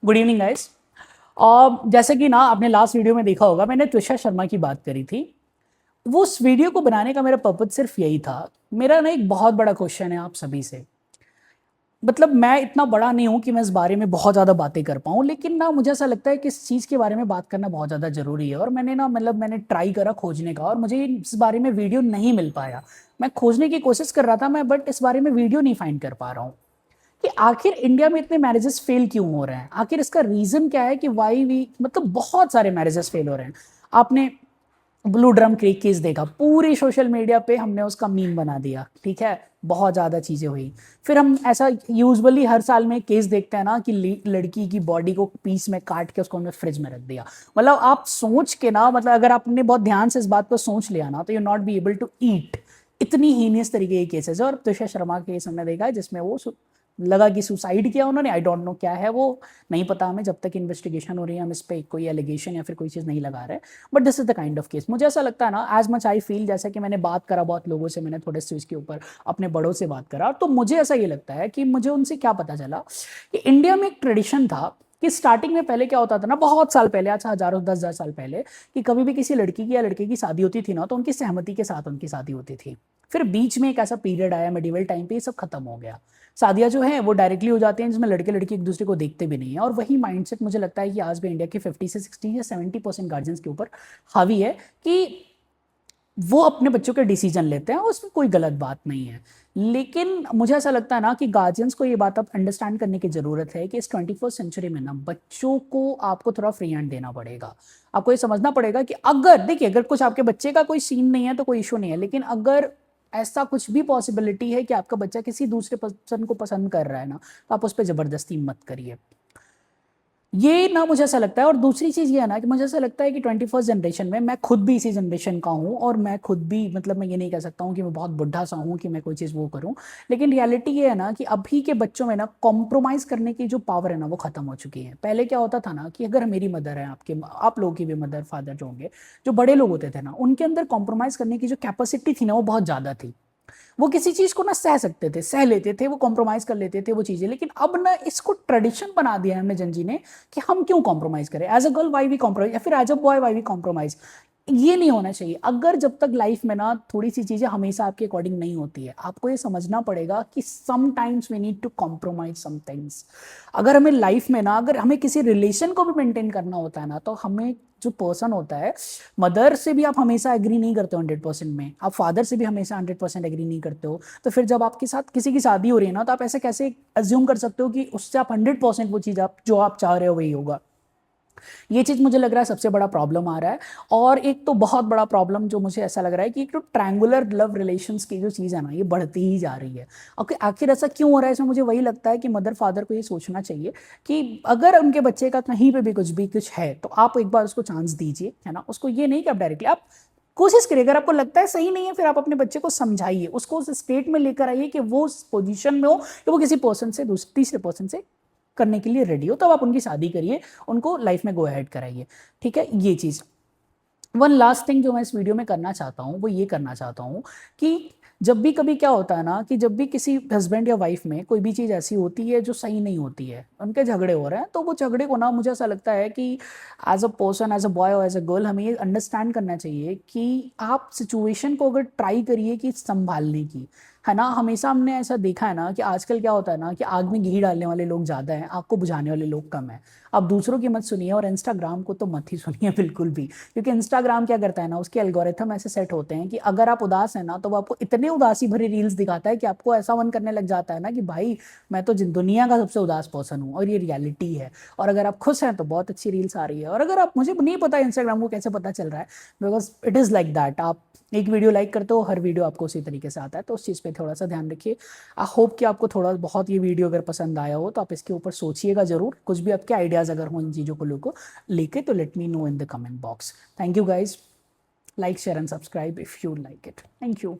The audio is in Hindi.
Good evening guys. और जैसे कि ना आपने लास्ट वीडियो में देखा होगा, मैंने त्विषा शर्मा की बात करी थी। वो उस वीडियो को बनाने का मेरा पर्पज सिर्फ यही था। मेरा ना एक बहुत बड़ा क्वेश्चन है आप सभी से। मतलब मैं इतना बड़ा नहीं हूँ कि मैं इस बारे में बहुत ज़्यादा बातें कर पाऊँ, लेकिन ना मुझे ऐसा लगता है कि इस चीज़ के बारे में बात करना बहुत ज़्यादा ज़रूरी है। और मैंने ट्राई करा खोजने का, और मुझे इस बारे में वीडियो नहीं मिल पाया। मैं खोजने की कोशिश कर रहा था मैं, बट इस बारे में वीडियो नहीं फाइंड कर पा रहा हूँ कि आखिर इंडिया में इतने मैरिजेस फेल क्यों हो रहे हैं। आखिर इसका रीजन क्या है कि वाई वी मतलब बहुत सारे मैरिजेस फेल हो रहे हैं। आपने ब्लू ड्रम क्रीक केस देखा, पूरी सोशल मीडिया पे हमने उसका मीम बना दिया, ठीक है। बहुत ज़्यादा चीज़ें हुई। फिर हम ऐसा यूजुअली हर साल में केस देखते हैं ना कि लड़की की बॉडी को पीस में काट के उसको हमने फ्रिज में रख दिया। मतलब आप सोच के ना, मतलब अगर आपने बहुत ध्यान से इस बात को सोच लिया ना, तो you not be able to eat. इतनी हीनियस तरीके के केसेस है। और तुषार शर्मा के केस हमने देखा है जिसमें वो लगा कि सुसाइड किया उन्होंने। आई डोंट नो क्या है वो, नहीं पता हमें। जब तक इन्वेस्टिगेशन हो रही है हम इस पर कोई एलिगेशन या फिर कोई चीज़ नहीं लगा रहे। But this is the kind of case. मुझे ऐसा लगता है ना, एज मच आई फील, जैसा कि मैंने बात करा बहुत लोगों से, मैंने थोड़े से इसके ऊपर अपने बड़ों से बात करा, तो मुझे ऐसा ये लगता है कि मुझे उनसे क्या पता चला कि इंडिया में एक ट्रेडिशन था कि स्टार्टिंग में पहले क्या होता था ना, बहुत साल पहले, अच्छा हजारों 10,000 साल पहले, कि कभी भी किसी लड़की की या लड़के की शादी होती थी ना, तो उनकी सहमति के साथ उनकी शादी होती थी। फिर बीच में एक ऐसा पीरियड आया मेडिवल टाइम पे, ये सब खत्म हो गया। शादियां जो है वो डायरेक्टली हो जाती हैं, जिसमें लड़के लड़की एक दूसरे को देखते भी नहीं है। और वही माइंडसेट मुझे लगता है कि आज भी इंडिया के 50 से 60 या 70% गार्जियंस के ऊपर हावी है कि वो अपने बच्चों के डिसीजन लेते हैं, उसमें कोई गलत बात नहीं है। लेकिन मुझे ऐसा लगता है ना कि गार्जियंस को ये बात अब अंडरस्टैंड करने की ज़रूरत है कि इस 21st सेंचुरी में ना बच्चों को आपको थोड़ा फ्री हैंड देना पड़ेगा। आपको ये समझना पड़ेगा कि अगर देखिए, अगर कुछ आपके बच्चे का कोई सीन नहीं है तो कोई इशू नहीं है, लेकिन अगर ऐसा कुछ भी पॉसिबिलिटी है कि आपका बच्चा किसी दूसरे पर्सन को पसंद कर रहा है ना, तो आप उस पर ज़बरदस्ती मत करिए। ये ना मुझे ऐसा लगता है। और दूसरी चीज़ ये है ना कि मुझे ऐसा लगता है कि 21st जनरेशन में, मैं खुद भी इसी जनरेशन का हूँ, और मैं खुद भी, मतलब मैं ये नहीं कह सकता हूँ कि मैं बहुत बुढ़ा सा हूँ कि मैं कोई चीज़ वो करूँ। लेकिन रियलिटी ये है ना कि अभी के बच्चों में ना कॉम्प्रोमाइज़ करने की जो पावर है ना, वो ख़त्म हो चुकी है। पहले क्या होता था ना कि अगर मेरी मदर है, आप लोगों की भी मदर फादर जो होंगे, जो बड़े लोग होते थे ना, उनके अंदर कॉम्प्रोमाइज़ करने की जो कैपेसिटी थी ना, वो बहुत ज़्यादा थी। वो किसी चीज को ना सह सकते थे, सह लेते थे, वो कॉम्प्रोमाइज कर लेते थे वो चीजें। लेकिन अब ना इसको ट्रेडिशन बना दिया है हमने जनजी ने कि हम क्यों कॉम्प्रोमाइज करें। As a girl why we compromise, या फिर as a boy why we compromise. ये नहीं होना चाहिए। अगर जब तक लाइफ में ना थोड़ी सी चीजें हमेशा आपके अकॉर्डिंग नहीं होती है, आपको ये समझना पड़ेगा कि sometimes we need to compromise some things. अगर हमें लाइफ में ना, अगर हमें किसी रिलेशन को भी मेंटेन करना होता है ना, तो हमें जो पर्सन होता है, मदर से भी आप हमेशा एग्री नहीं करते हो 100% में, आप फादर से भी हमेशा 100% एग्री नहीं करते हो। तो फिर जब आपके साथ किसी की शादी हो रही है ना, तो आप ऐसे कैसे अज्यूम कर सकते हो कि उससे आप 100% वो चीज़ आप जो आप चाह रहे हो वही होगा। ये चीज़ मुझे लग रहा है सबसे बड़ा प्रॉब्लम आ रहा है। और एक तो बहुत बड़ा प्रॉब्लम जो मुझे ऐसा लग रहा है कि एक तो ट्रायंगुलर लव रिलेशंस की जो चीज़ है ना, ये बढ़ती ही जा रही है। और आखिर ऐसा क्यों हो रहा है, इसमें मुझे वही लगता है कि मदर फादर को ये सोचना चाहिए कि अगर उनके बच्चे का कहीं पे भी कुछ है, तो आप एक बार उसको चांस दीजिए, है ना। उसको ये नहीं कि आप डायरेक्टली आप कोशिश करिए। अगर आपको लगता है सही नहीं है, फिर आप अपने बच्चे को समझाइए, उसको उस स्टेट में लेकर आइए कि वो उस पोजीशन में हो कि वो किसी पर्सन से, तीसरे पर्सन से करने के लिए रेडी हो, तब आप उनकी शादी करिए, उनको लाइफ में गो अहेड कराइए। ठीक है, ये चीज़। वन लास्ट थिंग जो मैं इस वीडियो में करना चाहता हूँ, वो ये करना चाहता हूँ कि जब भी कभी क्या होता है ना, कि जब भी किसी हस्बैंड या वाइफ में कोई भी चीज़ ऐसी होती है जो सही नहीं होती है, उनके झगड़े हो रहे हैं, तो वो झगड़े को ना, मुझे ऐसा लगता है कि as a person, as a boy और एज अ गर्ल, हमें ये अंडरस्टैंड करना चाहिए कि आप सिचुएशन को अगर ट्राई करिए कि संभालने की, है ना। हमेशा हमने ऐसा देखा है ना कि आजकल क्या होता है ना कि आग में घी डालने वाले लोग ज़्यादा हैं, आग को बुझाने वाले लोग कम हैं। आप दूसरों की मत सुनिए, और इंस्टाग्राम को तो मत ही सुनिए बिल्कुल भी। क्योंकि इंस्टाग्राम क्या करता है ना, उसके एल्गोरिथम ऐसे सेट होते हैं कि अगर आप उदास हैं ना, तो वो आपको इतने उदासी भरी रील्स दिखाता है कि आपको ऐसा मन करने लग जाता है ना कि भाई, मैं तो दुनिया का सबसे उदास पर्सन हूँ, और ये रियलिटी है। और अगर आप खुश हैं तो बहुत अच्छी रील्स आ रही है। और अगर आप, मुझे नहीं पता इंस्टाग्राम को कैसे पता चल रहा है, because it is like that. आप एक वीडियो लाइक करते हो, हर वीडियो आपको उसी तरीके से आता है, तो उस चीज़ पे थोड़ा सा ध्यान रखिए। आई होप कि आपको थोड़ा बहुत ये वीडियो अगर पसंद आया हो, तो आप इसके ऊपर सोचिएगा ज़रूर। कुछ भी आपके आइडियाज़ अगर हो इन चीज़ों को लेके, तो let me know in the comment box. Thank you guys. Like, share and subscribe if you like it. Thank you.